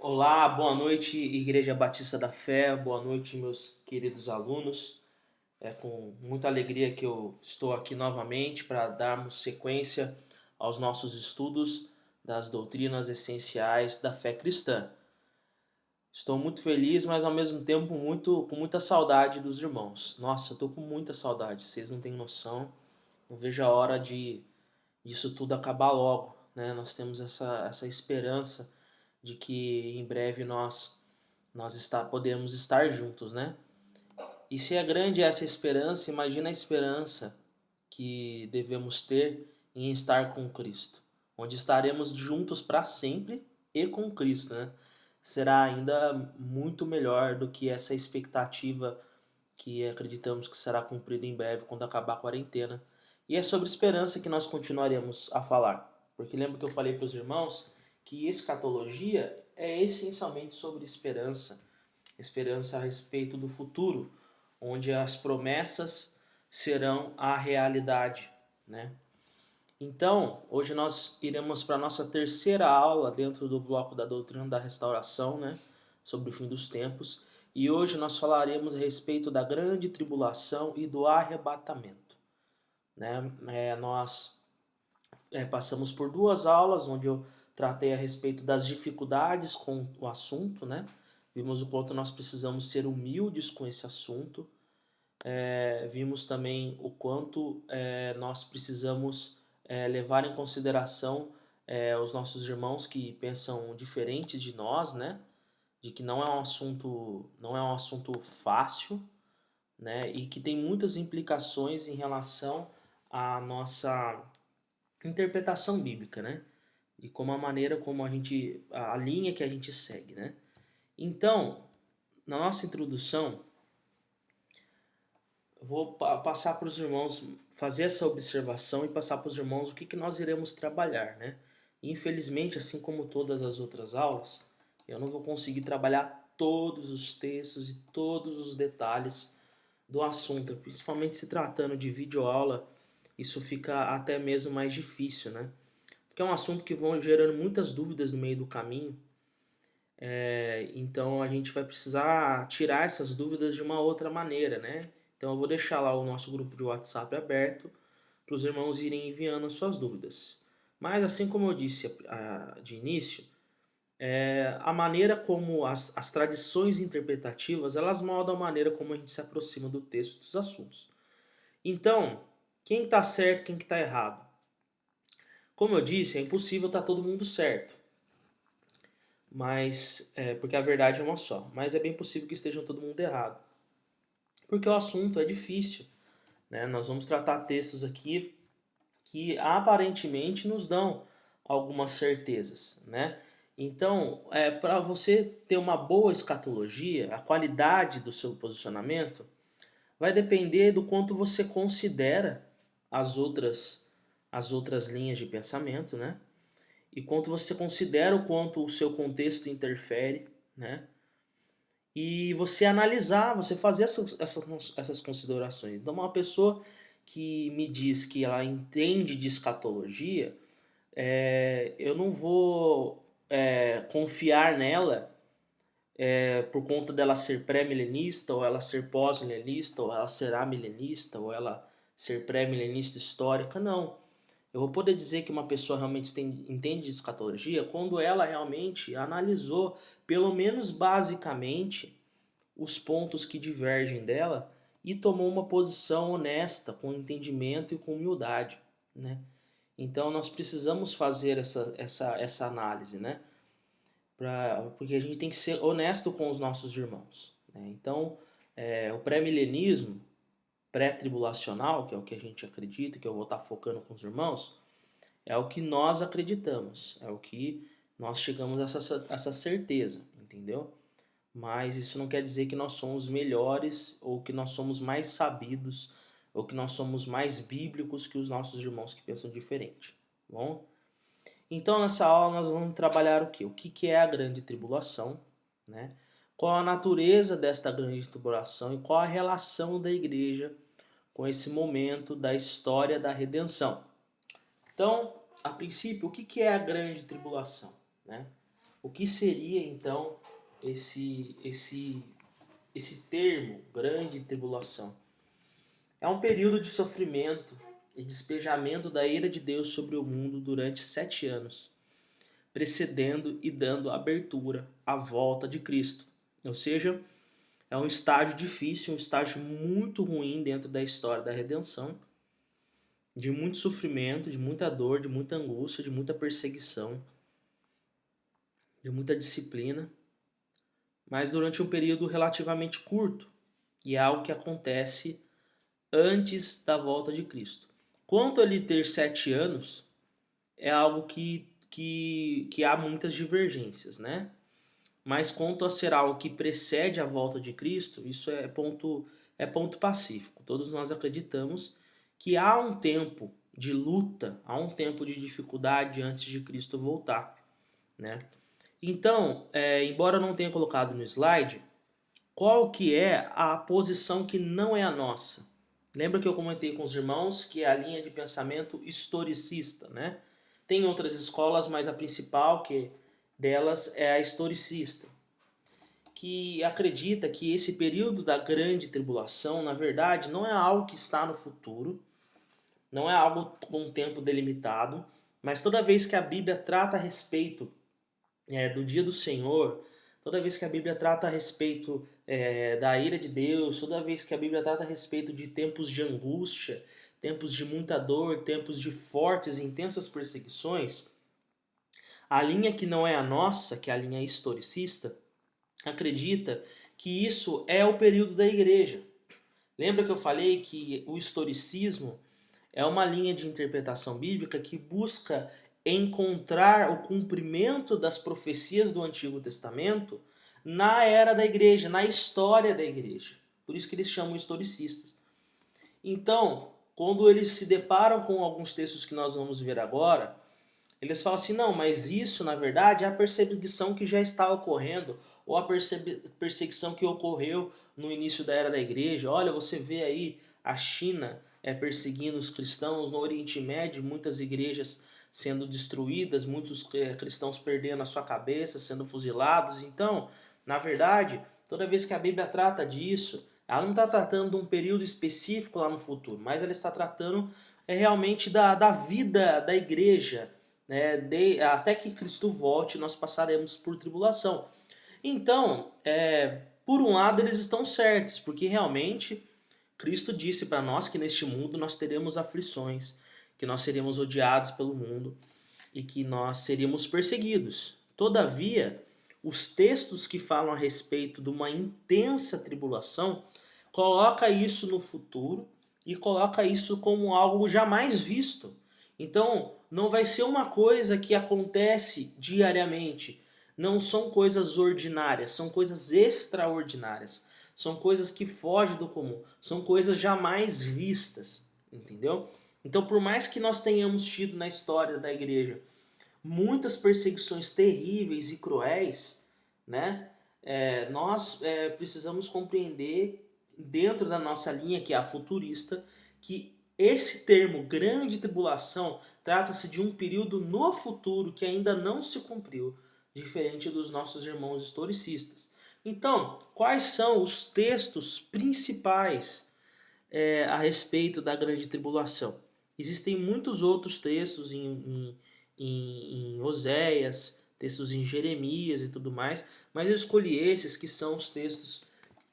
Olá, boa noite, Igreja Batista da Fé, boa noite, meus queridos alunos. É com muita alegria que eu estou aqui novamente para darmos sequência aos nossos estudos das doutrinas essenciais da fé cristã. Estou muito feliz, mas ao mesmo tempo com muita saudade dos irmãos. Nossa, eu estou com muita saudade, vocês não têm noção. Não vejo a hora disso tudo acabar logo, né? Nós temos essa esperança de que em breve podemos estar juntos, né? E se é grande essa esperança, imagina a esperança que devemos ter em estar com Cristo, onde estaremos juntos para sempre e com Cristo, né? Será ainda muito melhor do que essa expectativa que acreditamos que será cumprida em breve quando acabar a quarentena. E é sobre esperança que nós continuaremos a falar, porque lembra que eu falei para os irmãos que escatologia é essencialmente sobre esperança, esperança a respeito do futuro, onde as promessas serão a realidade, né? Então, hoje nós iremos para a nossa terceira aula dentro do bloco da doutrina da restauração, né? Sobre o fim dos tempos. E hoje nós falaremos a respeito da grande tribulação e do arrebatamento, né? Nós passamos por duas aulas onde eu tratei a respeito das dificuldades com o assunto, né? Vimos o quanto nós precisamos ser humildes com esse assunto. Vimos também o quanto nós precisamos levar em consideração os nossos irmãos que pensam diferente de nós, né? De que não é um assunto fácil, né? E que tem muitas implicações em relação à nossa interpretação bíblica, né? E como a maneira como a linha que a gente segue, né? Então, na nossa introdução, eu vou passar para os irmãos, fazer essa observação e passar para os irmãos o que nós iremos trabalhar, né? Infelizmente, assim como todas as outras aulas, eu não vou conseguir trabalhar todos os textos e todos os detalhes do assunto, principalmente se tratando de videoaula, isso fica até mesmo mais difícil, né? Porque é um assunto que vão gerando muitas dúvidas no meio do caminho, então a gente vai precisar tirar essas dúvidas de uma outra maneira, né? Então eu vou deixar lá o nosso grupo de WhatsApp aberto para os irmãos irem enviando as suas dúvidas. Mas assim como eu disse de início, a maneira como as tradições interpretativas elas moldam a maneira como a gente se aproxima do texto dos assuntos. Então, quem está certo, quem está errado? Como eu disse, é impossível estar todo mundo certo, mas porque a verdade é uma só. Mas é bem possível que estejam todo mundo errado, porque o assunto é difícil, né? Nós vamos tratar textos aqui que aparentemente nos dão algumas certezas, né? Então, para você ter uma boa escatologia, a qualidade do seu posicionamento vai depender do quanto você considera as outras, as outras linhas de pensamento, né? E quanto você considera o quanto o seu contexto interfere, né? E você analisar, você fazer essas considerações. Então, uma pessoa que me diz que ela entende de escatologia, eu não vou confiar nela por conta dela ser pré-milenista, ou ela ser pós-milenista, ou ela será milenista, ou ela ser pré-milenista histórica, não. Eu vou poder dizer que uma pessoa realmente entende de escatologia quando ela realmente analisou, pelo menos basicamente, os pontos que divergem dela e tomou uma posição honesta, com entendimento e com humildade, né? Então nós precisamos fazer essa análise, né? Porque a gente tem que ser honesto com os nossos irmãos, né? Então, o pré-milenismo, pré-tribulacional, que é o que a gente acredita, que eu vou estar focando com os irmãos, é o que nós acreditamos, é o que nós chegamos a essa certeza, entendeu? Mas isso não quer dizer que nós somos melhores ou que nós somos mais sabidos ou que nós somos mais bíblicos que os nossos irmãos que pensam diferente, tá bom? Então nessa aula nós vamos trabalhar o que? O que é a grande tribulação, né? Qual a natureza desta grande tribulação e qual a relação da igreja com esse momento da história da redenção. Então, a princípio, o que é a grande tribulação, né? O que seria então esse termo, grande tribulação? É um período de sofrimento e despejamento da ira de Deus sobre o mundo durante 7 anos, precedendo e dando abertura à volta de Cristo. Ou seja, é um estágio difícil, um estágio muito ruim dentro da história da redenção, de muito sofrimento, de muita dor, de muita angústia, de muita perseguição, de muita disciplina, mas durante um período relativamente curto, e é algo que acontece antes da volta de Cristo. Quanto a ele ter 7 anos, é algo que há muitas divergências, né? Mas quanto a ser algo que precede a volta de Cristo, isso é ponto pacífico. Todos nós acreditamos que há um tempo de luta, há um tempo de dificuldade antes de Cristo voltar, né? Então, embora eu não tenha colocado no slide, qual que é a posição que não é a nossa? Lembra que eu comentei com os irmãos que é a linha de pensamento historicista, né? Tem outras escolas, mas a principal delas é a historicista, que acredita que esse período da grande tribulação, na verdade, não é algo que está no futuro, não é algo com um tempo delimitado, mas toda vez que a Bíblia trata a respeito do dia do Senhor, toda vez que a Bíblia trata a respeito da ira de Deus, toda vez que a Bíblia trata a respeito de tempos de angústia, tempos de muita dor, tempos de fortes e intensas perseguições, a linha que não é a nossa, que é a linha historicista, acredita que isso é o período da igreja. Lembra que eu falei que o historicismo é uma linha de interpretação bíblica que busca encontrar o cumprimento das profecias do Antigo Testamento na era da igreja, na história da igreja. Por isso que eles chamam historicistas. Então, quando eles se deparam com alguns textos que nós vamos ver agora, eles falam assim, não, mas isso na verdade é a perseguição que já está ocorrendo, ou a perseguição que ocorreu no início da era da igreja. Olha, você vê aí a China perseguindo os cristãos, no Oriente Médio, muitas igrejas sendo destruídas, muitos cristãos perdendo a sua cabeça, sendo fuzilados. Então, na verdade, toda vez que a Bíblia trata disso, ela não está tratando de um período específico lá no futuro, mas ela está tratando realmente da vida da igreja, né? Até que Cristo volte, nós passaremos por tribulação. Então, por um lado, eles estão certos, porque realmente Cristo disse para nós que neste mundo nós teremos aflições, que nós seríamos odiados pelo mundo e que nós seríamos perseguidos. Todavia, os textos que falam a respeito de uma intensa tribulação coloca isso no futuro e coloca isso como algo jamais visto. Então, não vai ser uma coisa que acontece diariamente. Não são coisas ordinárias, são coisas extraordinárias. São coisas que fogem do comum, são coisas jamais vistas, entendeu? Então, por mais que nós tenhamos tido na história da igreja muitas perseguições terríveis e cruéis, né? Nós precisamos compreender, dentro da nossa linha, que é a futurista, que esse termo grande tribulação trata-se de um período no futuro que ainda não se cumpriu, diferente dos nossos irmãos historicistas. Então, quais são os textos principais a respeito da grande tribulação? Existem muitos outros textos em Oséias, textos em Jeremias e tudo mais, mas eu escolhi esses que são os textos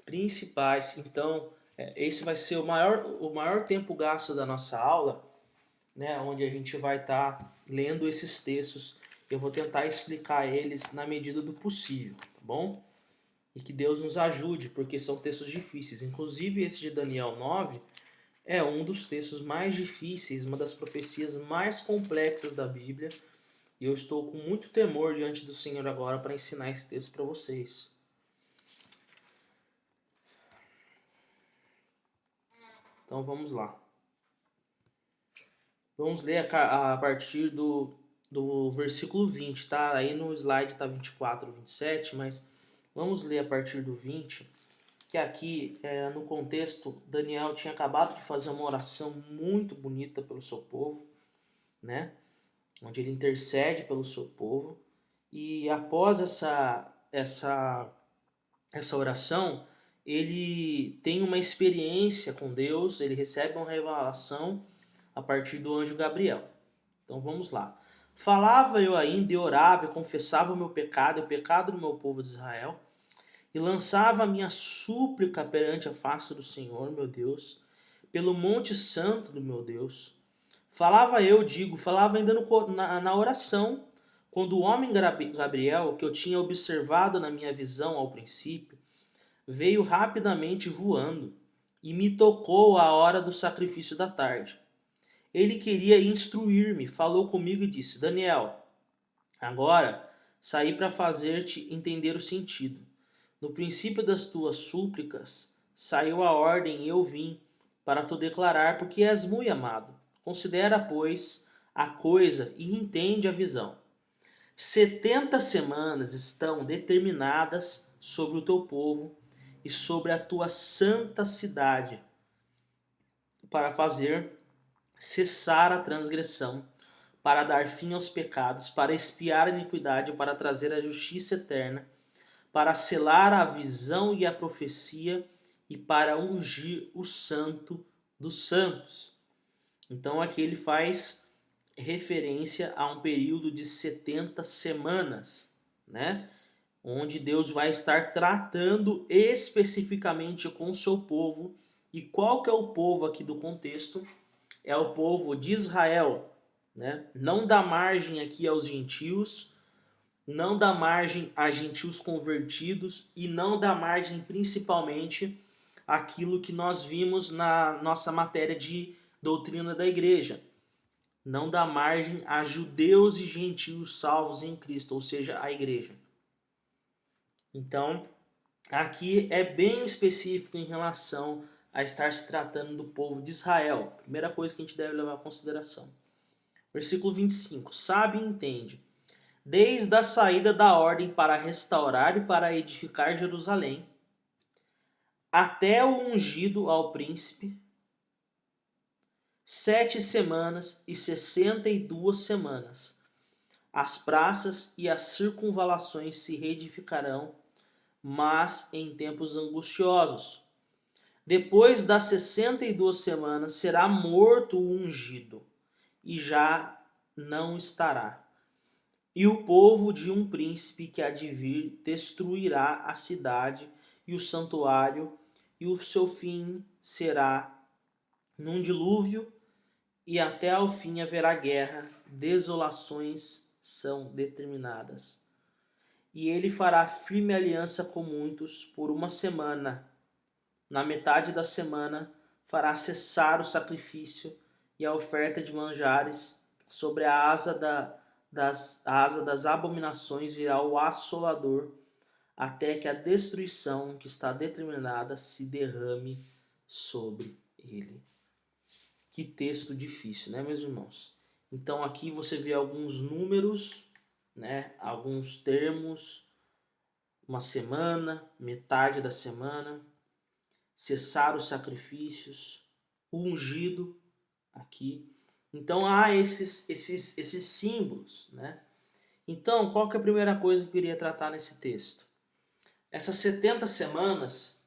principais. Então, esse vai ser o maior tempo gasto da nossa aula, né, onde a gente vai estar lendo esses textos. Eu vou tentar explicar eles na medida do possível, tá bom? E que Deus nos ajude, porque são textos difíceis. Inclusive, esse de Daniel 9 é um dos textos mais difíceis, uma das profecias mais complexas da Bíblia. E eu estou com muito temor diante do Senhor agora para ensinar esse texto para vocês. Então vamos lá. Vamos ler a partir do versículo 20, tá? Aí no slide tá 24, 27, mas vamos ler a partir do 20, que aqui no contexto Daniel tinha acabado de fazer uma oração muito bonita pelo seu povo, né? Onde ele intercede pelo seu povo. E após essa oração, ele tem uma experiência com Deus, ele recebe uma revelação a partir do anjo Gabriel. Então vamos lá. Falava eu ainda e orava e confessava o meu pecado e o pecado do meu povo de Israel, e lançava a minha súplica perante a face do Senhor, meu Deus, pelo monte santo do meu Deus. Falava ainda na oração, quando o homem Gabriel, que eu tinha observado na minha visão ao princípio, veio rapidamente voando e me tocou à hora do sacrifício da tarde. Ele queria instruir-me, falou comigo e disse: Daniel, agora saí para fazer-te entender o sentido. No princípio das tuas súplicas saiu a ordem e eu vim para te declarar, porque és muito amado. Considera, pois, a coisa e entende a visão. 70 semanas estão determinadas sobre o teu povo e sobre a tua santa cidade, para fazer cessar a transgressão, para dar fim aos pecados, para expiar a iniquidade, para trazer a justiça eterna, para selar a visão e a profecia e para ungir o santo dos santos. Então aqui ele faz referência a um período de 70 semanas, né? Onde Deus vai estar tratando especificamente com o seu povo. E qual que é o povo aqui do contexto? É o povo de Israel, né? Não dá margem aqui aos gentios, não dá margem a gentios convertidos e não dá margem principalmente aquilo que nós vimos na nossa matéria de doutrina da igreja. Não dá margem a judeus e gentios salvos em Cristo, ou seja, a igreja. Então, aqui é bem específico em relação a estar se tratando do povo de Israel. Primeira coisa que a gente deve levar em consideração. Versículo 25. Sabe e entende. Desde a saída da ordem para restaurar e para edificar Jerusalém, até o ungido ao príncipe, 7 semanas e 62 semanas. As praças e as circunvalações se reedificarão, mas em tempos angustiosos. Depois das 62 semanas será morto o ungido, e já não estará. E o povo de um príncipe que há de vir destruirá a cidade e o santuário, e o seu fim será num dilúvio, e até ao fim haverá guerra, desolações são determinadas. E ele fará firme aliança com muitos por uma semana. Na metade da semana fará cessar o sacrifício e a oferta de manjares. Sobre a asa das abominações virá o assolador, até que a destruição que está determinada se derrame sobre ele. Que texto difícil, né, meus irmãos? Então aqui você vê alguns números, né, alguns termos, uma semana, metade da semana, cessar os sacrifícios, o ungido aqui. Então há esses símbolos, né? Então, qual que é a primeira coisa que eu queria tratar nesse texto? Essas 70 semanas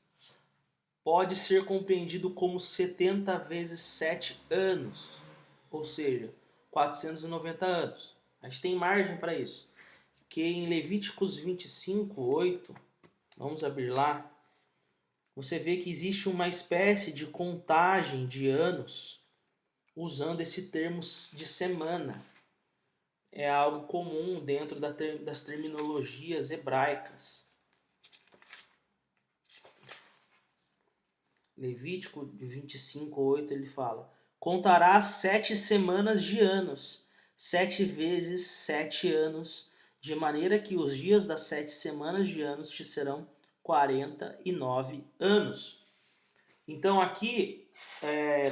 pode ser compreendido como 70 vezes 7 anos, ou seja, 490 anos. A gente tem margem para isso, que em Levíticos 25, 8, vamos abrir lá, você vê que existe uma espécie de contagem de anos usando esse termo de semana. É algo comum dentro das terminologias hebraicas. Levítico 25, 8, ele fala: contarás 7 semanas de anos, 7 vezes 7 anos, de maneira que os dias das 7 semanas de anos te serão 49 anos. Então aqui,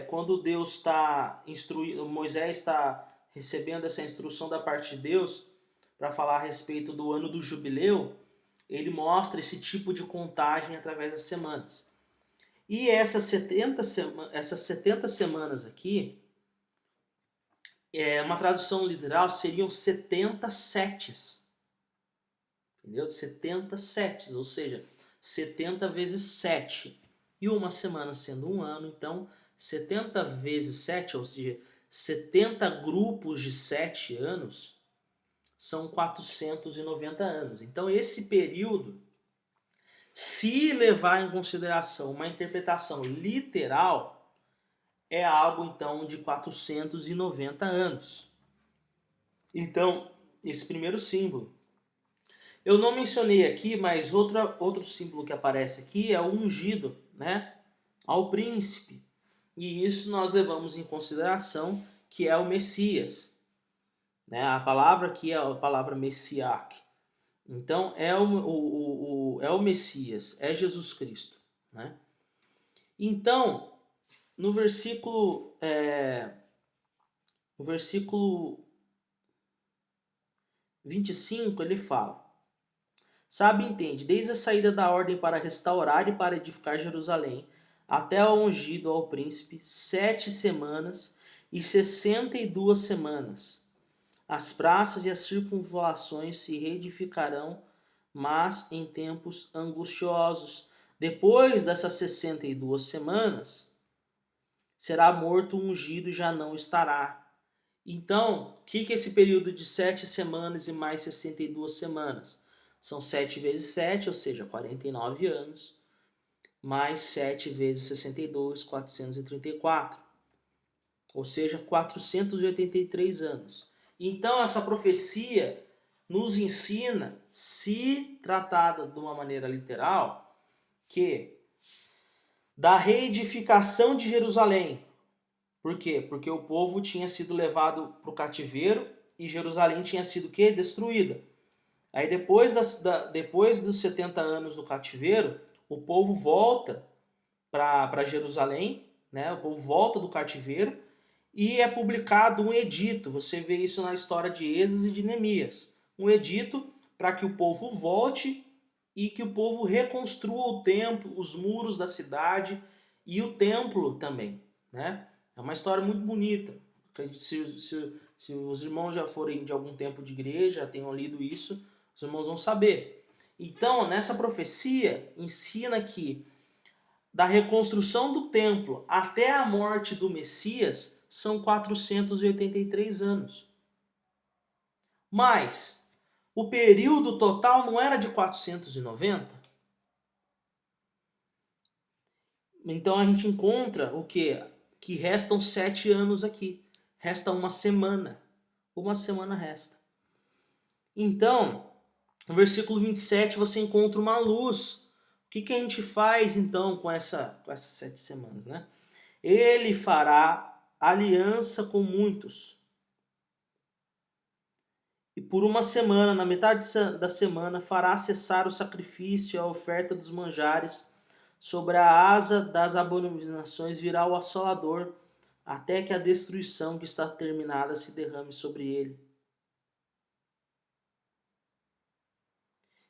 quando Deus está instruindo, Moisés está recebendo essa instrução da parte de Deus para falar a respeito do ano do jubileu, ele mostra esse tipo de contagem através das semanas. E essas 70 semanas aqui, uma tradução literal, seriam 70 setes. entendeu? 70 setes, ou seja, 70 vezes 7. E uma semana sendo um ano, então 70 vezes 7, ou seja, 70 grupos de 7 anos são 490 anos. Então esse período, se levar em consideração uma interpretação literal, é algo então de 490 anos. Então, esse primeiro símbolo. Eu não mencionei aqui, mas outro símbolo que aparece aqui é o ungido, né? Ao príncipe. E isso nós levamos em consideração que é o Messias. Né? A palavra aqui é a palavra Messiach. Então é é o Messias, é Jesus Cristo. Né? Então, no versículo 25, ele fala: Sabe, entende, desde a saída da ordem para restaurar e para edificar Jerusalém, até o ungido ao príncipe, 7 semanas e 62 semanas. As praças e as circunvalações se reedificarão, mas em tempos angustiosos. Depois dessas 62 semanas, será morto o ungido e já não estará. Então, o que é esse período de 7 semanas e mais 62 semanas? São 7 vezes 7, ou seja, 49 anos, mais 7 vezes 62, 434. Ou seja, 483 anos. Então, essa profecia nos ensina, se tratada de uma maneira literal, que da reedificação de Jerusalém. Por quê? Porque o povo tinha sido levado para o cativeiro e Jerusalém tinha sido o quê? Destruída. Aí depois dos 70 anos do cativeiro, o povo volta para Jerusalém, né? O povo volta do cativeiro e é publicado um edito. Você vê isso na história de Esdras e de Neemias. Um edito para que o povo volte e que o povo reconstrua o templo, os muros da cidade e o templo também, né? É uma história muito bonita. Se os irmãos já forem de algum tempo de igreja, já tenham lido isso, os irmãos vão saber. Então, nessa profecia, ensina que da reconstrução do templo até a morte do Messias são 483 anos. Mas o período total não era de 490? Então a gente encontra o quê? Que restam 7 anos aqui. Resta uma semana. Uma semana resta. Então, no versículo 27 você encontra uma luz. O que a gente faz então com essas 7 semanas, né? Ele fará aliança com muitos. E por uma semana, na metade da semana, fará cessar o sacrifício e a oferta dos manjares. Sobre a asa das abominações virá o assolador, até que a destruição que está terminada se derrame sobre ele.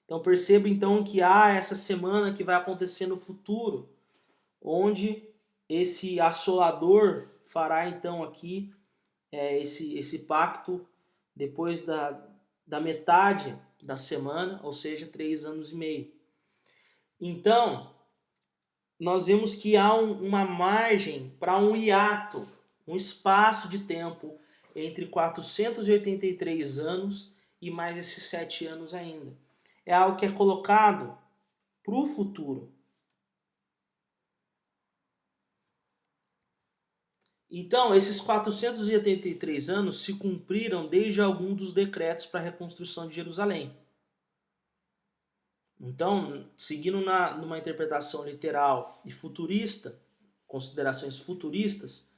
Então perceba então que há essa semana que vai acontecer no futuro, onde esse assolador fará então aqui esse pacto depois da metade da semana, ou seja, 3 anos e meio. Então, nós vemos que há uma margem para um hiato, um espaço de tempo entre 483 anos e mais esses 7 anos ainda. É algo que é colocado para o futuro. Então, esses 483 anos se cumpriram desde algum dos decretos para a reconstrução de Jerusalém. Então, seguindo numa interpretação literal e futurista, considerações futuristas,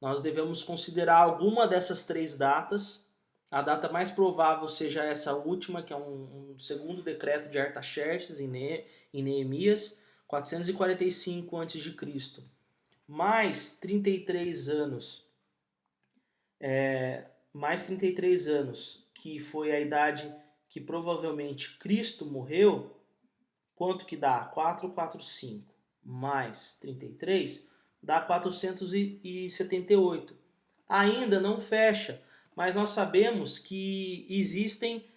nós devemos considerar alguma dessas 3 datas. A data mais provável seja essa última, que é um segundo decreto de Artaxerxes em Neemias, 445 a.C. Mais 33 anos, que foi a idade que provavelmente Cristo morreu. Quanto que dá? 445 mais 33 dá 478. Ainda não fecha, mas nós sabemos que existem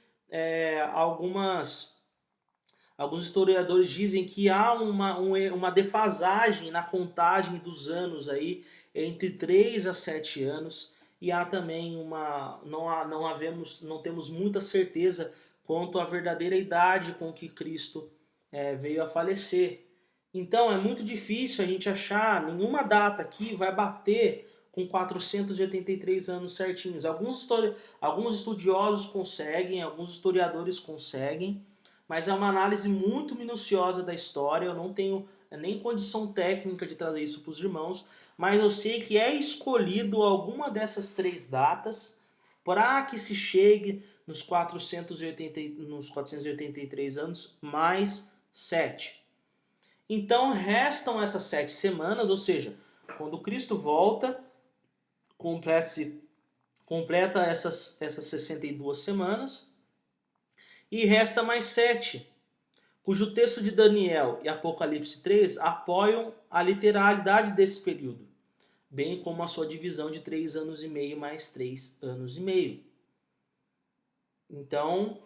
alguns historiadores dizem que há uma defasagem na contagem dos anos aí entre 3 a 7 anos, e há também não temos muita certeza quanto à verdadeira idade com que Cristo veio a falecer. Então é muito difícil a gente achar nenhuma data aqui vai bater com 483 anos certinhos. Alguns estudiosos conseguem, alguns historiadores conseguem, mas é uma análise muito minuciosa da história. Eu não tenho nem condição técnica de trazer isso para os irmãos, mas eu sei que é escolhido alguma dessas três datas para que se chegue nos 483 anos mais 7. Então restam essas 7 semanas, ou seja, quando Cristo volta, completa essas 62 semanas, e resta mais 7, cujo texto de Daniel e Apocalipse 3 apoiam a literalidade desse período, bem como a sua divisão de 3 anos e meio mais 3 anos e meio. Então,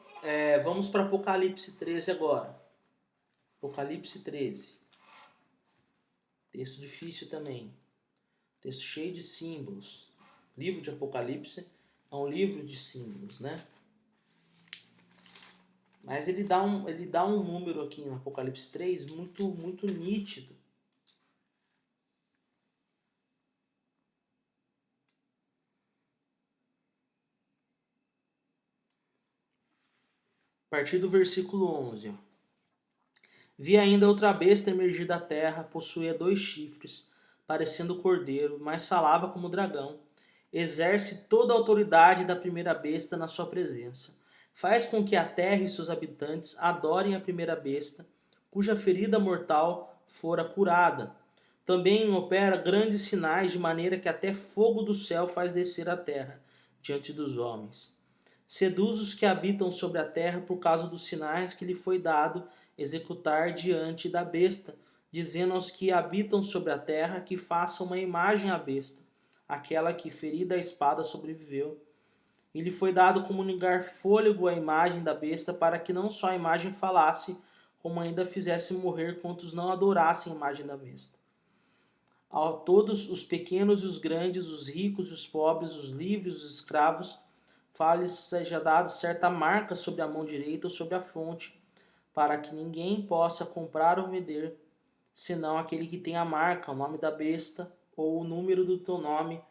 vamos para Apocalipse 13 agora. Apocalipse 13. Texto difícil também. Texto cheio de símbolos. Livro de Apocalipse é um livro de símbolos, né? Mas ele dá um número aqui em Apocalipse 3 muito, muito nítido. A partir do versículo 11. Ó. Vi ainda outra besta emergir da terra, possuía 2 chifres, parecendo cordeiro, mas falava como dragão. Exerce toda a autoridade da primeira besta na sua presença. Faz com que a terra e seus habitantes adorem a primeira besta, cuja ferida mortal fora curada. Também opera grandes sinais, de maneira que até fogo do céu faz descer a terra diante dos homens. Seduz os que habitam sobre a terra por causa dos sinais que lhe foi dado executar diante da besta, dizendo aos que habitam sobre a terra que façam uma imagem à besta, aquela que, ferida a espada, sobreviveu. E lhe foi dado comunicar fôlego à imagem da besta, para que não só a imagem falasse, como ainda fizesse morrer quantos não adorassem a imagem da besta. A todos, os pequenos e os grandes, os ricos e os pobres, os livres e os escravos, lhes seja dado certa marca sobre a mão direita ou sobre a fronte, para que ninguém possa comprar ou vender, senão aquele que tem a marca, o nome da besta, ou o número do teu nome.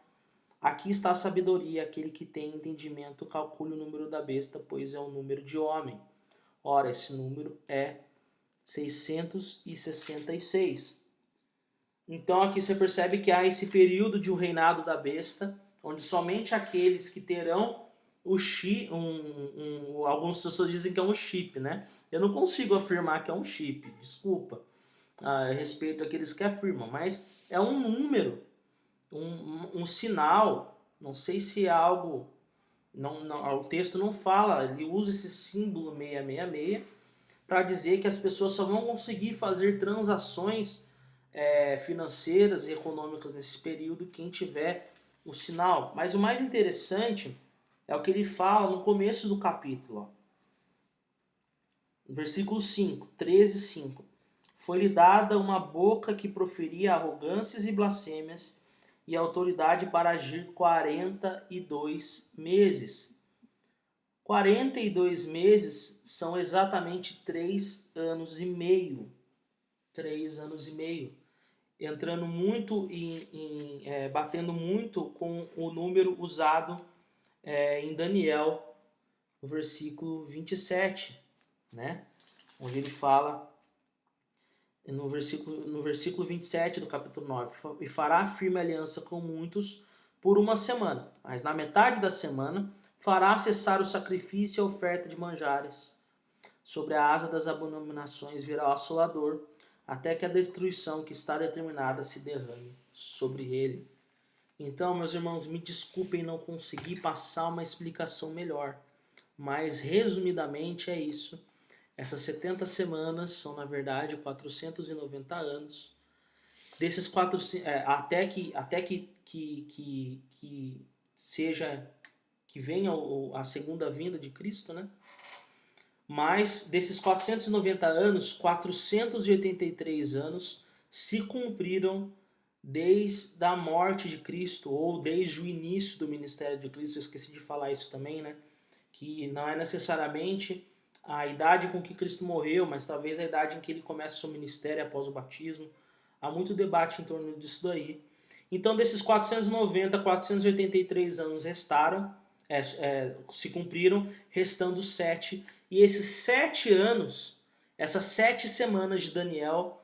Aqui está a sabedoria, aquele que tem entendimento calcule o número da besta, pois é o número de homem. Ora, esse número é 666. Então aqui você percebe que há esse período de um reinado da besta, onde somente aqueles que terão o chip, algumas pessoas dizem que é um chip, né? Eu não consigo afirmar que é um chip, desculpa, a respeito àqueles que afirmam, mas é um número, um sinal, não sei se é algo, o texto não fala, ele usa esse símbolo 666 para dizer que as pessoas só vão conseguir fazer transações financeiras e econômicas nesse período quem tiver o sinal. Mas o mais interessante é o que ele fala no começo do capítulo. Ó. Versículo 5, 13, 5. Foi-lhe dada uma boca que proferia arrogâncias e blasfêmias e autoridade para agir 42 meses. 42 meses são exatamente 3 anos e meio. 3 anos e meio. Entrando muito batendo muito com o número usado em Daniel, no versículo 27, né? Onde ele fala, no versículo 27 do capítulo 9, e fará firme aliança com muitos por uma semana, mas na metade da semana fará cessar o sacrifício e a oferta de manjares. Sobre a asa das abominações virá o assolador, até que a destruição que está determinada se derrame sobre ele. Então, meus irmãos, me desculpem não conseguir passar uma explicação melhor, mas resumidamente é isso. Essas 70 semanas são, na verdade, 490 anos. Desses até que seja, que venha a segunda vinda de Cristo, né? Mas desses 490 anos, 483 anos se cumpriram desde a morte de Cristo, ou desde o início do ministério de Cristo. Eu esqueci de falar isso também, né? Que não é necessariamente a idade com que Cristo morreu, mas talvez a idade em que ele começa o seu ministério após o batismo. Há muito debate em torno disso daí. Então, desses 490, 483 anos restaram, se cumpriram, restando 7. E esses 7 anos, essas 7 semanas de Daniel,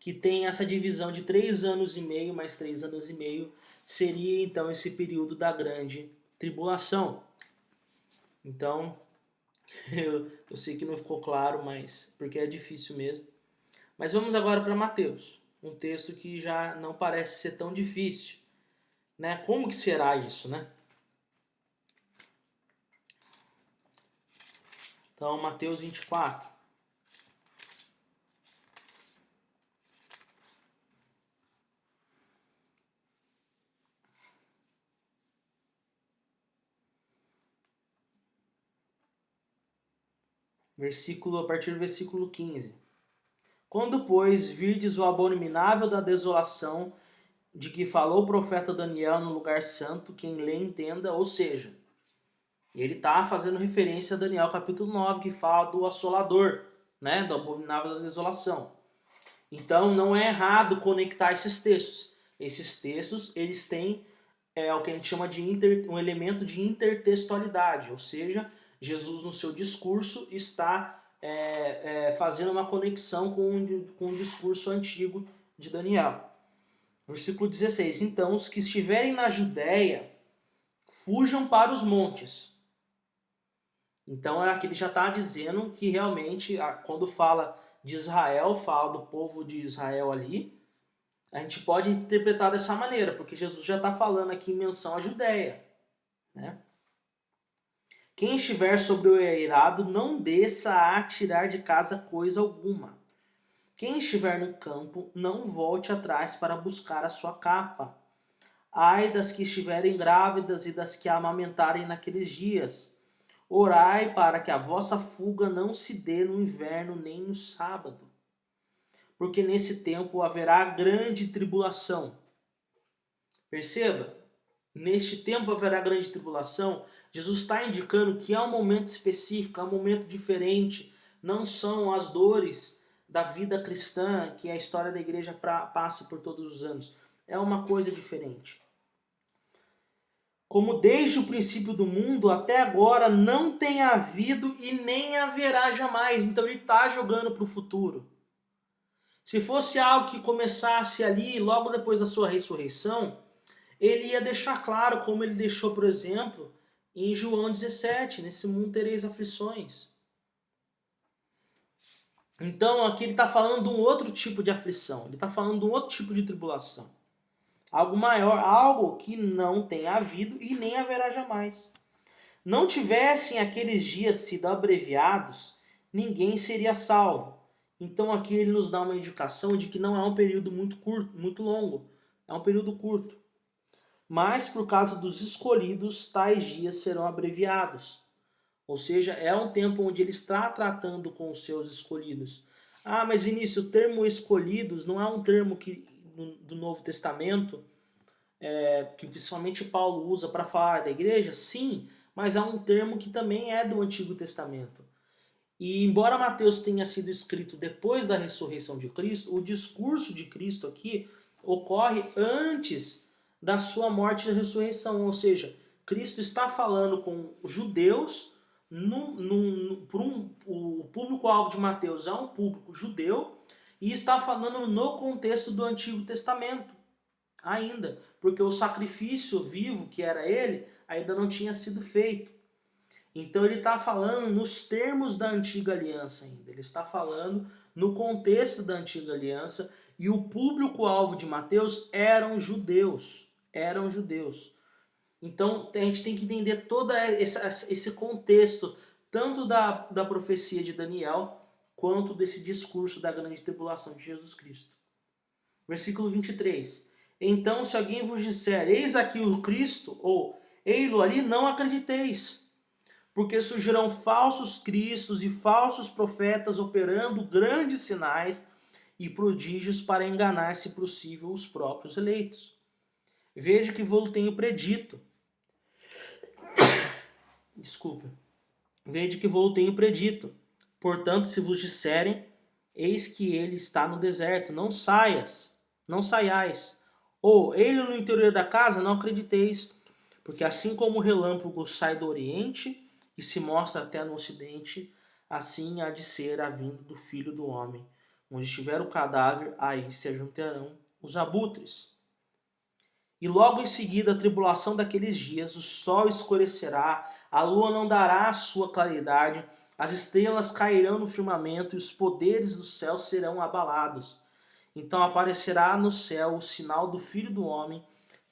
que tem essa divisão de 3 anos e meio mais 3 anos e meio, seria então esse período da grande tribulação. Então, eu sei que não ficou claro, mas porque é difícil mesmo. Mas vamos agora para Mateus, um texto que já não parece ser tão difícil, né? Como que será isso, né? Então, Mateus 24. A partir do versículo 15. Quando, pois, virdes o abominável da desolação de que falou o profeta Daniel no lugar santo, quem lê entenda, ou seja, ele está fazendo referência a Daniel capítulo 9, que fala do assolador, né, do abominável da desolação. Então não é errado conectar esses textos. Esses textos, eles têm o que a gente chama de um elemento de intertextualidade, ou seja, Jesus no seu discurso está fazendo uma conexão com o discurso antigo de Daniel. Versículo 16. Então, os que estiverem na Judéia, fujam para os montes. Então, aqui ele já está dizendo que realmente, quando fala de Israel, fala do povo de Israel ali, a gente pode interpretar dessa maneira, porque Jesus já está falando aqui em menção à Judéia, né? Quem estiver sobre o eirado, não desça a tirar de casa coisa alguma. Quem estiver no campo, não volte atrás para buscar a sua capa. Ai das que estiverem grávidas e das que amamentarem naqueles dias. Orai para que a vossa fuga não se dê no inverno nem no sábado. Porque nesse tempo haverá grande tribulação. Perceba, neste tempo haverá grande tribulação. Jesus está indicando que é um momento específico, é um momento diferente. Não são as dores da vida cristã que a história da igreja passa por todos os anos. É uma coisa diferente. Como desde o princípio do mundo até agora não tem havido e nem haverá jamais. Então ele está jogando para o futuro. Se fosse algo que começasse ali, logo depois da sua ressurreição, ele ia deixar claro, como ele deixou, por exemplo, em João 17, nesse mundo tereis aflições. Então aqui ele está falando de um outro tipo de aflição, ele está falando de um outro tipo de tribulação. Algo maior, algo que não tem havido e nem haverá jamais. Não tivessem aqueles dias sido abreviados, ninguém seria salvo. Então aqui ele nos dá uma indicação de que não é um período muito curto, muito longo, é um período curto. Mas por causa dos escolhidos, tais dias serão abreviados. Ou seja, é um tempo onde ele está tratando com os seus escolhidos. Ah, mas Vinícius, o termo escolhidos não é um termo do Novo Testamento, que principalmente Paulo usa para falar da igreja? Sim, mas é um termo que também é do Antigo Testamento. E embora Mateus tenha sido escrito depois da ressurreição de Cristo, o discurso de Cristo aqui ocorre antes da sua morte e ressurreição. Ou seja, Cristo está falando com judeus, o público-alvo de Mateus é um público judeu, e está falando no contexto do Antigo Testamento ainda, porque o sacrifício vivo, que era ele, ainda não tinha sido feito. Então ele está falando nos termos da antiga aliança ainda, ele está falando no contexto da antiga aliança, e o público-alvo de Mateus eram judeus, Então a gente tem que entender todo esse contexto, tanto da profecia de Daniel, quanto desse discurso da grande tribulação de Jesus Cristo. Versículo 23. Então, se alguém vos disser, eis aqui o Cristo, ou ei-lo ali, não acrediteis. porque surgirão falsos cristos e falsos profetas operando grandes sinais e prodígios para enganar, se possível, os próprios eleitos. Veja que vou tenho predito. Desculpa. Veja que vou tenho predito. Portanto, se vos disserem, eis que ele está no deserto, não saiais. Ou ele no interior da casa, não acrediteis, porque assim como o relâmpago sai do oriente e se mostra até no ocidente, assim há de ser a vinda do Filho do Homem. Onde estiver o cadáver, aí se ajuntarão os abutres. E logo em seguida a tribulação daqueles dias, o sol escurecerá, a lua não dará a sua claridade, as estrelas cairão no firmamento e os poderes do céu serão abalados. Então aparecerá no céu o sinal do Filho do Homem.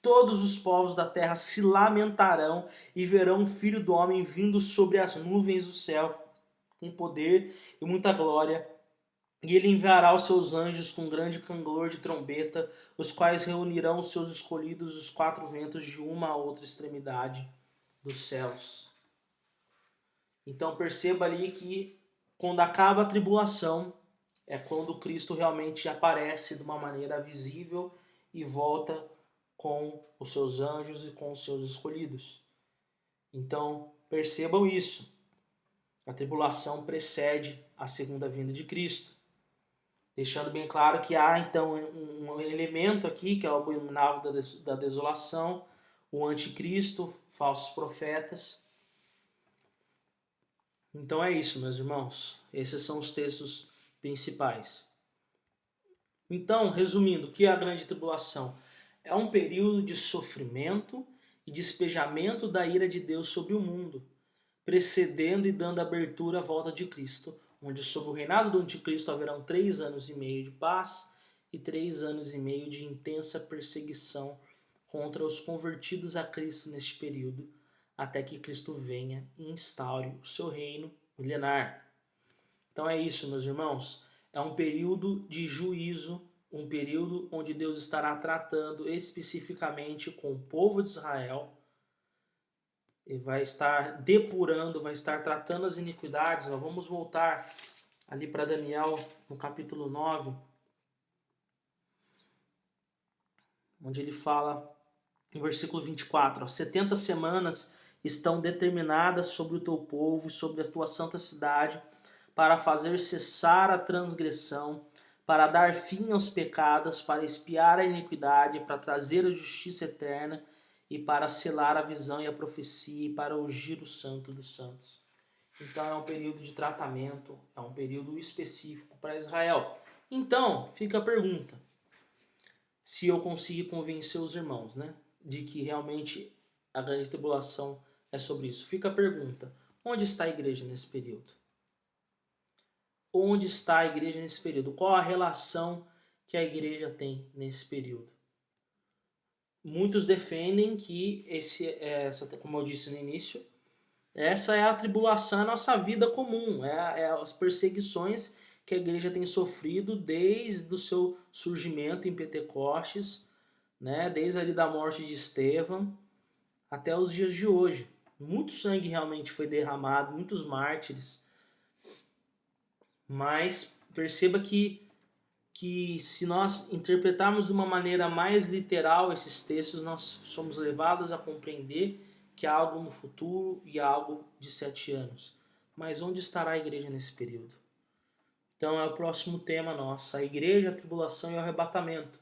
Todos os povos da terra se lamentarão e verão o Filho do Homem vindo sobre as nuvens do céu, com poder e muita glória. E ele enviará os seus anjos com grande canglor de trombeta, os quais reunirão os seus escolhidos dos quatro ventos de uma a outra extremidade dos céus. Então perceba ali que quando acaba a tribulação, é quando Cristo realmente aparece de uma maneira visível e volta com os seus anjos e com os seus escolhidos. Então percebam isso. A tribulação precede a segunda vinda de Cristo. Deixando bem claro que há então um elemento aqui, que é o abominável da desolação, o anticristo, falsos profetas. Então é isso, meus irmãos. Esses são os textos principais. Então, resumindo, o que é a grande tribulação? É um período de sofrimento e despejamento da ira de Deus sobre o mundo, precedendo e dando abertura à volta de Cristo, onde sob o reinado do anticristo haverão 3 anos e meio de paz e 3 anos e meio de intensa perseguição contra os convertidos a Cristo neste período, até que Cristo venha e instaure o seu reino milenar. Então é isso, meus irmãos. É um período de juízo, um período onde Deus estará tratando especificamente com o povo de Israel. Ele vai estar depurando, vai estar tratando as iniquidades. Nós vamos voltar ali para Daniel, no capítulo 9, onde ele fala, no versículo 24, 70 semanas estão determinadas sobre o teu povo e sobre a tua santa cidade, para fazer cessar a transgressão, para dar fim aos pecados, para expiar a iniquidade, para trazer a justiça eterna, e para selar a visão e a profecia, e para ungir o santo dos santos. Então é um período de tratamento, é um período específico para Israel. Então, fica a pergunta, se eu conseguir convencer os irmãos, né, de que realmente a grande tribulação é sobre isso. Fica a pergunta, onde está a igreja nesse período? Onde está a igreja nesse período? Qual a relação que a igreja tem nesse período? Muitos defendem que como eu disse no início, essa é a tribulação, a nossa vida comum, é as perseguições que a igreja tem sofrido desde o seu surgimento em Pentecostes, né, desde ali da morte de Estevão até os dias de hoje. Muito sangue realmente foi derramado, muitos mártires, mas perceba que se nós interpretarmos de uma maneira mais literal esses textos, nós somos levados a compreender que há algo no futuro e há algo de 7 anos. Mas onde estará a igreja nesse período? Então é o próximo tema nosso, a igreja, a tribulação e o arrebatamento.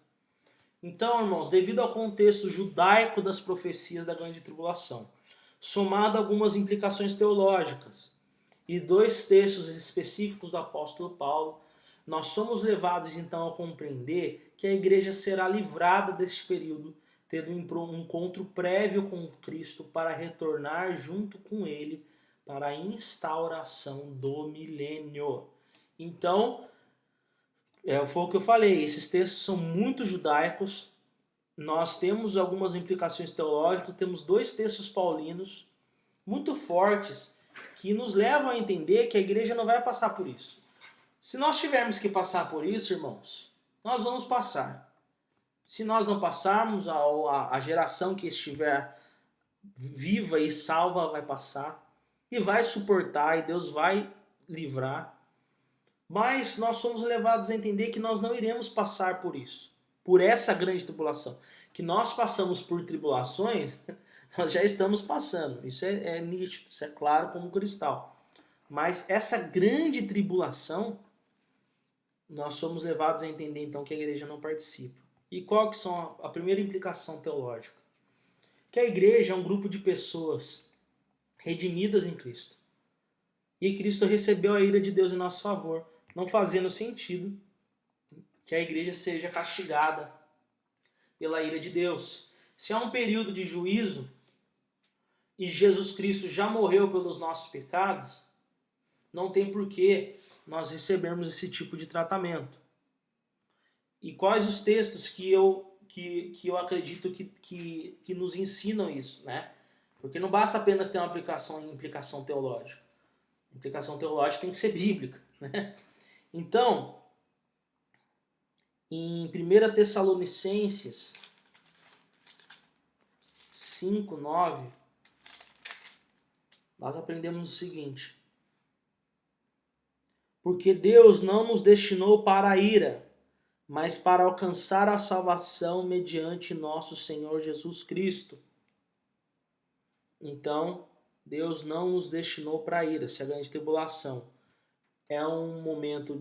Então, irmãos, devido ao contexto judaico das profecias da grande tribulação, somado a algumas implicações teológicas e 2 textos específicos do apóstolo Paulo, nós somos levados então a compreender que a igreja será livrada deste período, tendo um encontro prévio com Cristo para retornar junto com ele para a instauração do milênio. Então, foi o que eu falei, esses textos são muito judaicos, nós temos algumas implicações teológicas, temos 2 textos paulinos muito fortes que nos levam a entender que a igreja não vai passar por isso. Se nós tivermos que passar por isso, irmãos, nós vamos passar. Se nós não passarmos, a geração que estiver viva e salva vai passar. e vai suportar, e Deus vai livrar. Mas nós somos levados a entender que nós não iremos passar por isso, por essa grande tribulação. Que nós passamos por tribulações, nós já estamos passando. Isso é nítido, isso é claro como um cristal. Mas essa grande tribulação, nós somos levados a entender então que a igreja não participa. E qual que são a primeira implicação teológica? Que a igreja é um grupo de pessoas redimidas em Cristo. E Cristo recebeu a ira de Deus em nosso favor, não fazendo sentido que a igreja seja castigada pela ira de Deus. Se há um período de juízo e Jesus Cristo já morreu pelos nossos pecados, não tem por que nós recebermos esse tipo de tratamento. E quais os textos que eu acredito que nos ensinam isso, né? Porque não basta apenas ter uma implicação teológica. A implicação teológica tem que ser bíblica, né? Então, em 1 Tessalonicenses 5:9, nós aprendemos o seguinte: porque Deus não nos destinou para a ira, mas para alcançar a salvação mediante nosso Senhor Jesus Cristo. Então, Deus não nos destinou para a ira. Se a grande tribulação é um momento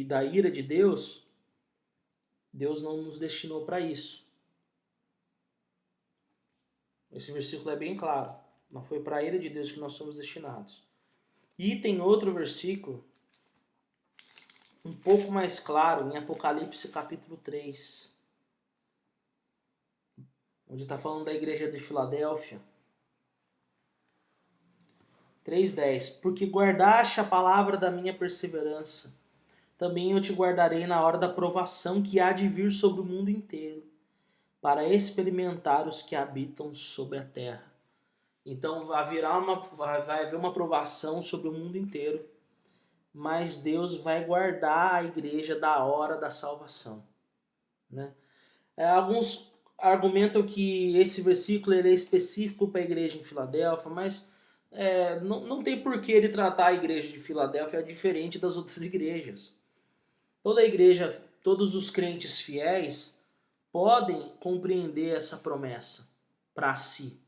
da ira de Deus, Deus não nos destinou para isso. Esse versículo é bem claro. Não foi para a ira de Deus que nós somos destinados. E tem outro versículo um pouco mais claro em Apocalipse capítulo 3, onde está falando da igreja de Filadélfia. 3:10. Porque guardaste a palavra da minha perseverança, também eu te guardarei na hora da provação que há de vir sobre o mundo inteiro, para experimentar os que habitam sobre a terra. Então vai haver uma provação sobre o mundo inteiro, mas Deus vai guardar a igreja da hora da salvação, né? Alguns argumentam que esse versículo ele é específico para a igreja em Filadélfia, mas não tem por que ele tratar a igreja de Filadélfia diferente das outras igrejas. Toda a igreja, todos os crentes fiéis podem compreender essa promessa para si,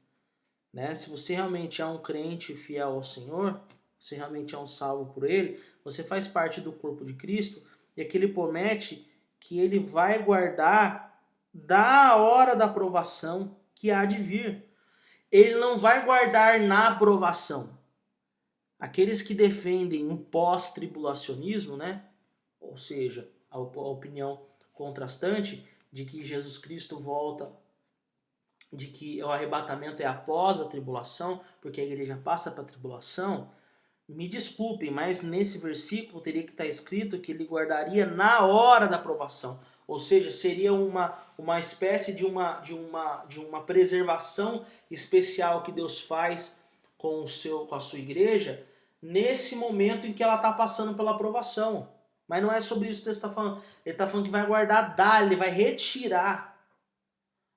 né? Se você realmente é um crente fiel ao Senhor, você realmente é um salvo por Ele, você faz parte do corpo de Cristo, e aqui Ele promete que Ele vai guardar da hora da provação que há de vir. Ele não vai guardar na aprovação. Aqueles que defendem o pós-tribulacionismo, né? Ou seja, a opinião contrastante de que Jesus Cristo volta, de que o arrebatamento é após a tribulação, porque a igreja passa para a tribulação, me desculpem, mas nesse versículo teria que estar escrito que ele guardaria na hora da provação. Ou seja, seria uma espécie de uma preservação especial que Deus faz com a sua igreja nesse momento em que ela está passando pela aprovação. Mas não é sobre isso que ele está falando. Ele está falando que vai guardar ele vai retirar.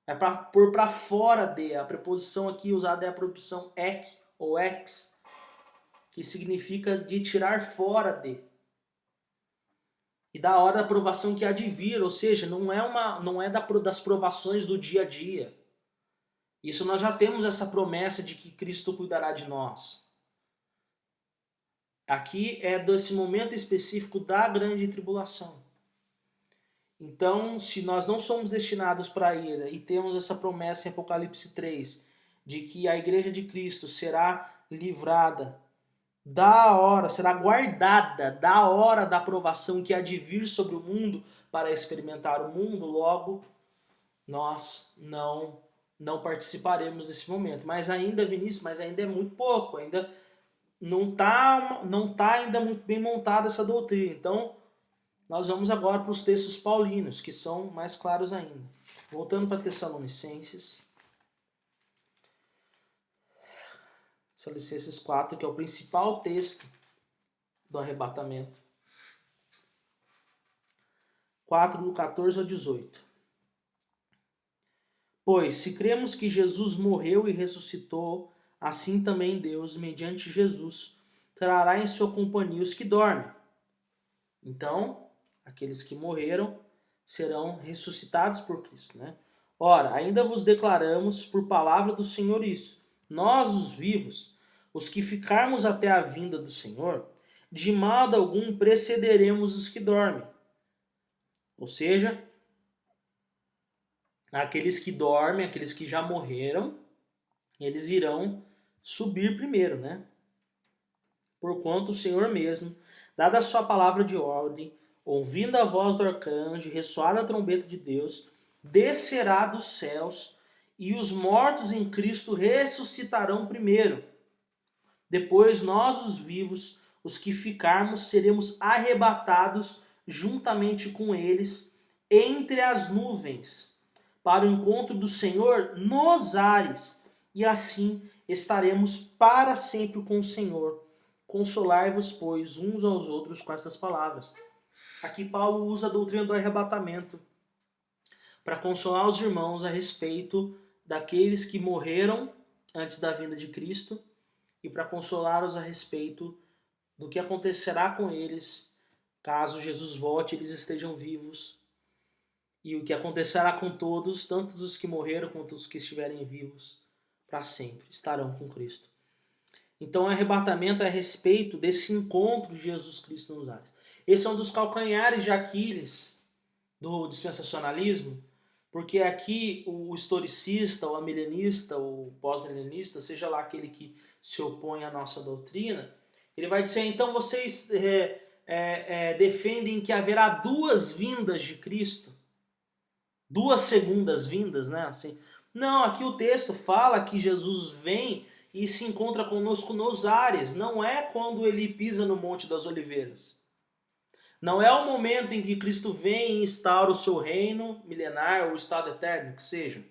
É para pôr para fora de. A preposição aqui usada é a preposição ek ou ex, que significa de tirar fora de. E da hora da provação que há de vir, ou seja, não é das provações do dia a dia. Isso nós já temos essa promessa de que Cristo cuidará de nós. Aqui é desse momento específico da grande tribulação. Então, se nós não somos destinados para a ira e temos essa promessa em Apocalipse 3, de que a igreja de Cristo será livrada será guardada da hora da provação que há de vir sobre o mundo para experimentar o mundo, logo nós não participaremos desse momento. Mas ainda, Vinícius, ainda é muito pouco, ainda não tá ainda muito bem montada essa doutrina. Então, nós vamos agora para os textos paulinos, que são mais claros ainda. Voltando para Tessalonicenses 4, que é o principal texto do arrebatamento. 4, do 14 ao 18. Pois, se cremos que Jesus morreu e ressuscitou, assim também Deus, mediante Jesus, trará em sua companhia os que dormem. Então, aqueles que morreram serão ressuscitados por Cristo, né? Ora, ainda vos declaramos por palavra do Senhor isso: nós, os vivos, os que ficarmos até a vinda do Senhor, de modo algum precederemos os que dormem. Ou seja, aqueles que dormem, aqueles que já morreram, eles irão subir primeiro, né? Porquanto o Senhor mesmo, dada a sua palavra de ordem, ouvindo a voz do arcanjo, ressoar a trombeta de Deus, descerá dos céus, e os mortos em Cristo ressuscitarão primeiro. Depois nós, os vivos, os que ficarmos, seremos arrebatados juntamente com eles entre as nuvens, para o encontro do Senhor nos ares, e assim estaremos para sempre com o Senhor. Consolai-vos, pois, uns aos outros com estas palavras. Aqui Paulo usa a doutrina do arrebatamento para consolar os irmãos a respeito daqueles que morreram antes da vinda de Cristo e para consolá-los a respeito do que acontecerá com eles caso Jesus volte e eles estejam vivos, e o que acontecerá com todos, tanto os que morreram quanto os que estiverem vivos, para sempre estarão com Cristo. Então o arrebatamento é a respeito desse encontro de Jesus Cristo nos ares. Esse é um dos calcanhares de Aquiles do dispensacionalismo, porque aqui o historicista, o amilenista, o pós-milenista, seja lá aquele que se opõe à nossa doutrina, ele vai dizer, então vocês defendem que haverá duas vindas de Cristo, duas segundas vindas, né? Assim, não, aqui o texto fala que Jesus vem e se encontra conosco nos ares, não é quando ele pisa no Monte das Oliveiras. Não é o momento em que Cristo vem e instaura o seu reino milenar ou estado eterno, que seja.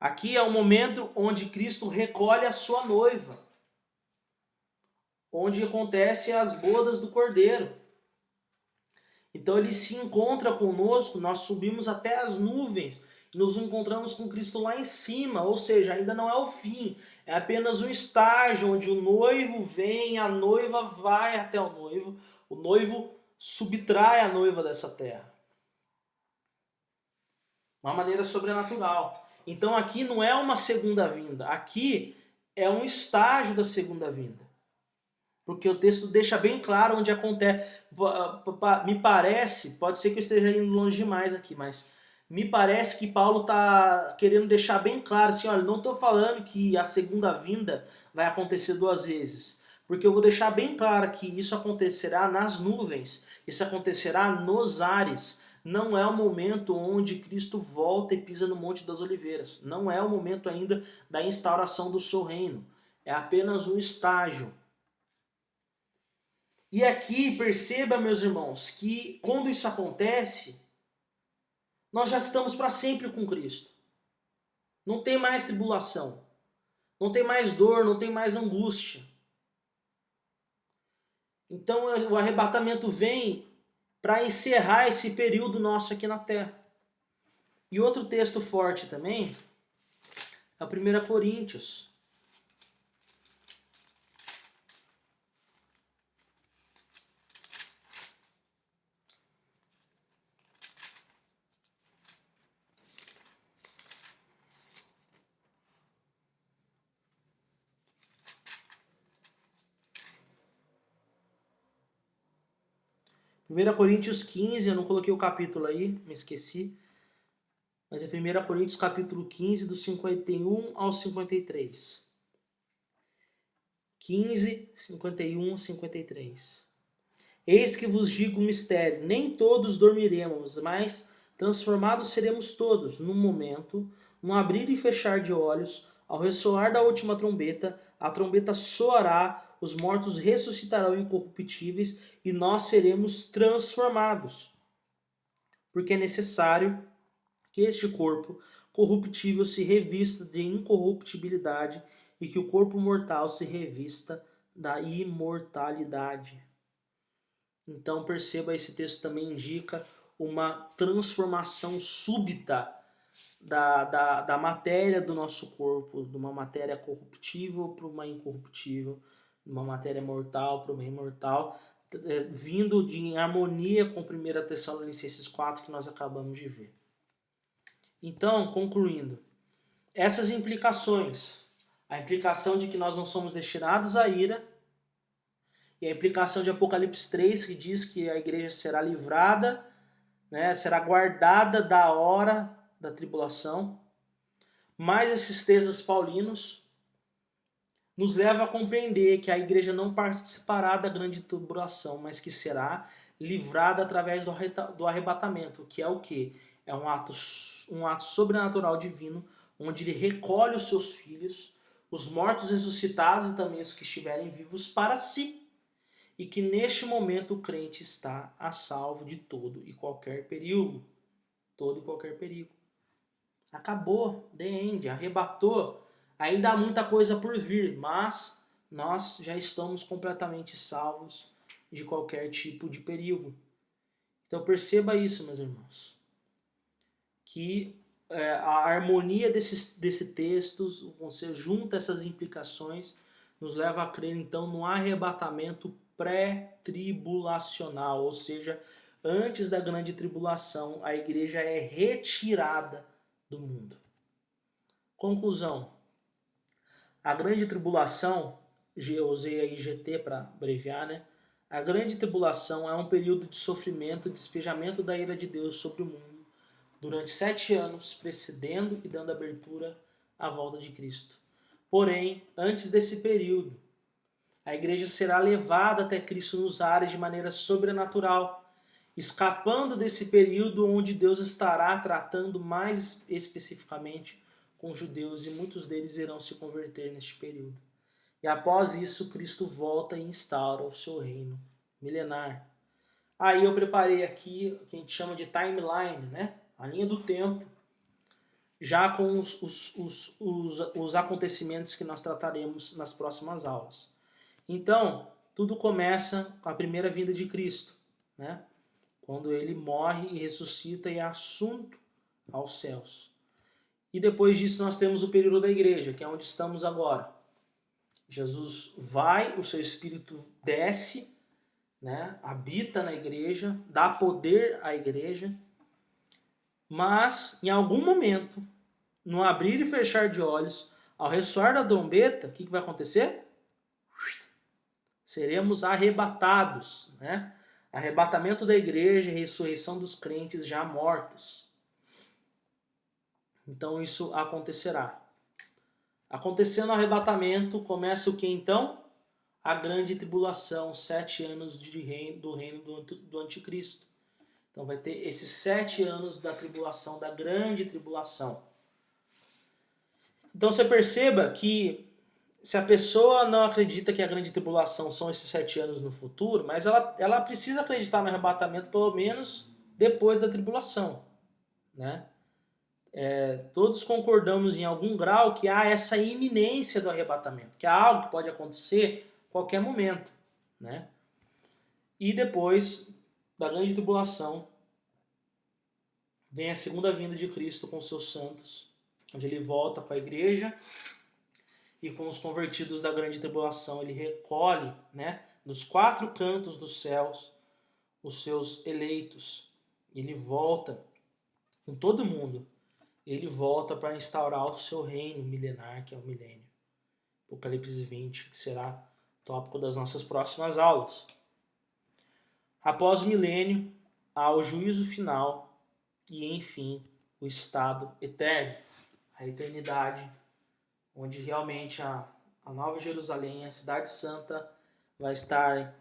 Aqui é o momento onde Cristo recolhe a sua noiva, onde acontecem as bodas do Cordeiro. Então ele se encontra conosco, nós subimos até as nuvens, nos encontramos com Cristo lá em cima, ou seja, ainda não é o fim, é apenas um estágio onde o noivo vem, a noiva vai até o noivo subtrai a noiva dessa terra. Uma maneira sobrenatural. Então aqui não é uma segunda vinda, aqui é um estágio da segunda vinda. Porque o texto deixa bem claro onde acontece. Me parece, pode ser que eu esteja indo longe demais aqui, mas me parece que Paulo está querendo deixar bem claro assim, olha, não estou falando que a segunda vinda vai acontecer duas vezes. Porque eu vou deixar bem claro que isso acontecerá nas nuvens, isso acontecerá nos ares. Não é o momento onde Cristo volta e pisa no Monte das Oliveiras. Não é o momento ainda da instauração do seu reino. É apenas um estágio. E aqui, perceba, meus irmãos, que quando isso acontece, nós já estamos para sempre com Cristo. Não tem mais tribulação, não tem mais dor, não tem mais angústia. Então o arrebatamento vem para encerrar esse período nosso aqui na Terra. E outro texto forte também é o 1 Coríntios. 1 Coríntios 15, eu não coloquei o capítulo aí, me esqueci. Mas é 1 Coríntios capítulo 15, do 51 ao 53. 15, 51, 53. Eis que vos digo um mistério, nem todos dormiremos, mas transformados seremos todos, num momento, num abrir e fechar de olhos, ao ressoar da última trombeta, a trombeta soará, os mortos ressuscitarão incorruptíveis e nós seremos transformados. Porque é necessário que este corpo corruptível se revista de incorruptibilidade e que o corpo mortal se revista da imortalidade. Então perceba, esse texto também indica uma transformação súbita da matéria do nosso corpo, de uma matéria corruptível para uma incorruptível, de uma matéria mortal para uma imortal, vindo em harmonia com 1 Tessalonicenses 4 que nós acabamos de ver. Então, concluindo, essas implicações, a implicação de que nós não somos destinados à ira, e a implicação de Apocalipse 3, que diz que a igreja será livrada, né, será guardada da hora da tribulação, mais esses textos paulinos, nos leva a compreender que a igreja não participará da grande tribulação, mas que será livrada através do arrebatamento, que é o quê? É um ato sobrenatural divino, onde ele recolhe os seus filhos, os mortos ressuscitados e também os que estiverem vivos para si, e que neste momento o crente está a salvo de todo e qualquer perigo. Todo e qualquer perigo. Acabou, the end, arrebatou. Ainda há muita coisa por vir, mas nós já estamos completamente salvos de qualquer tipo de perigo. Então perceba isso, meus irmãos, que a harmonia desse textos, você junta essas implicações, nos leva a crer então no arrebatamento pré-tribulacional, ou seja, antes da grande tribulação, a igreja é retirada do mundo. Conclusão. A grande tribulação, eu usei aí GT para abreviar, né? A grande tribulação é um período de sofrimento, despejamento da ira de Deus sobre o mundo durante 7 anos, precedendo e dando abertura à volta de Cristo. Porém, antes desse período, a igreja será levada até Cristo nos ares de maneira sobrenatural, escapando desse período onde Deus estará tratando mais especificamente com os judeus e muitos deles irão se converter neste período. E após isso, Cristo volta e instaura o seu reino milenar. Aí eu preparei aqui o que a gente chama de timeline, né? A linha do tempo, já com os acontecimentos que nós trataremos nas próximas aulas. Então, tudo começa com a primeira vinda de Cristo, né? Quando ele morre e ressuscita e é assunto aos céus. E depois disso nós temos o período da igreja, que é onde estamos agora. Jesus vai, o seu Espírito desce, né? Habita na igreja, dá poder à igreja, mas em algum momento, no abrir e fechar de olhos, ao ressoar da trombeta, o que vai acontecer? Seremos arrebatados, né? Arrebatamento da igreja e ressurreição dos crentes já mortos. Então isso acontecerá. Acontecendo o arrebatamento, começa o que então? A grande tribulação, 7 anos do reino do anticristo. Então vai ter esses 7 anos da tribulação, da grande tribulação. Então você perceba que se a pessoa não acredita que a grande tribulação são esses 7 anos no futuro, mas ela precisa acreditar no arrebatamento pelo menos depois da tribulação, né? Todos concordamos em algum grau que há essa iminência do arrebatamento, que é algo que pode acontecer a qualquer momento, né? E depois da grande tribulação vem a segunda vinda de Cristo com seus santos, onde ele volta com a igreja e com os convertidos da grande tribulação. Ele recolhe, né, nos 4 cantos dos céus os seus eleitos. Ele volta com todo mundo. Ele volta para instaurar o seu reino milenar, que é o milênio. Apocalipse 20, que será tópico das nossas próximas aulas. Após o milênio, há o juízo final e, enfim, o estado eterno, a eternidade, onde realmente a Nova Jerusalém, a Cidade Santa, vai estar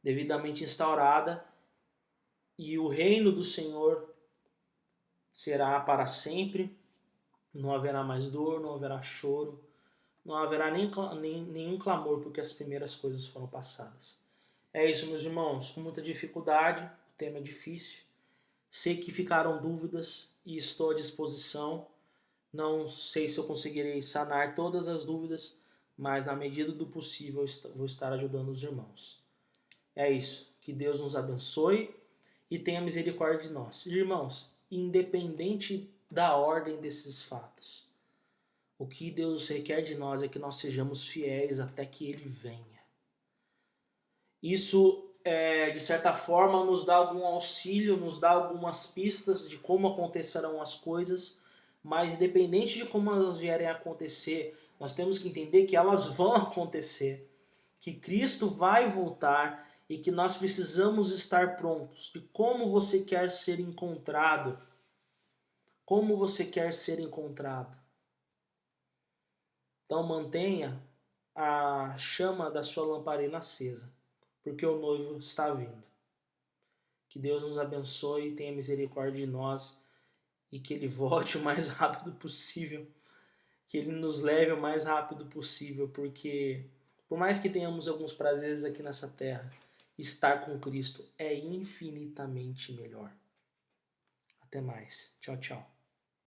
devidamente instaurada e o reino do Senhor será para sempre. Não haverá mais dor, não haverá choro, não haverá nenhum clamor, porque as primeiras coisas foram passadas. É isso, meus irmãos, com muita dificuldade, o tema é difícil. Sei que ficaram dúvidas e estou à disposição. Não sei se eu conseguirei sanar todas as dúvidas, mas na medida do possível vou estar ajudando os irmãos. É isso. Que Deus nos abençoe e tenha misericórdia de nós. Irmãos, independente da ordem desses fatos. O que Deus requer de nós é que nós sejamos fiéis até que Ele venha. Isso, de certa forma, nos dá algum auxílio, nos dá algumas pistas de como acontecerão as coisas, mas independente de como elas vierem a acontecer, nós temos que entender que elas vão acontecer, que Cristo vai voltar e que nós precisamos estar prontos. De como você quer ser encontrado? Como você quer ser encontrado? Então mantenha a chama da sua lamparina acesa, porque o noivo está vindo. Que Deus nos abençoe, tenha misericórdia de nós e que Ele volte o mais rápido possível. Que Ele nos leve o mais rápido possível, porque por mais que tenhamos alguns prazeres aqui nessa terra, estar com Cristo é infinitamente melhor. Até mais. Tchau, tchau.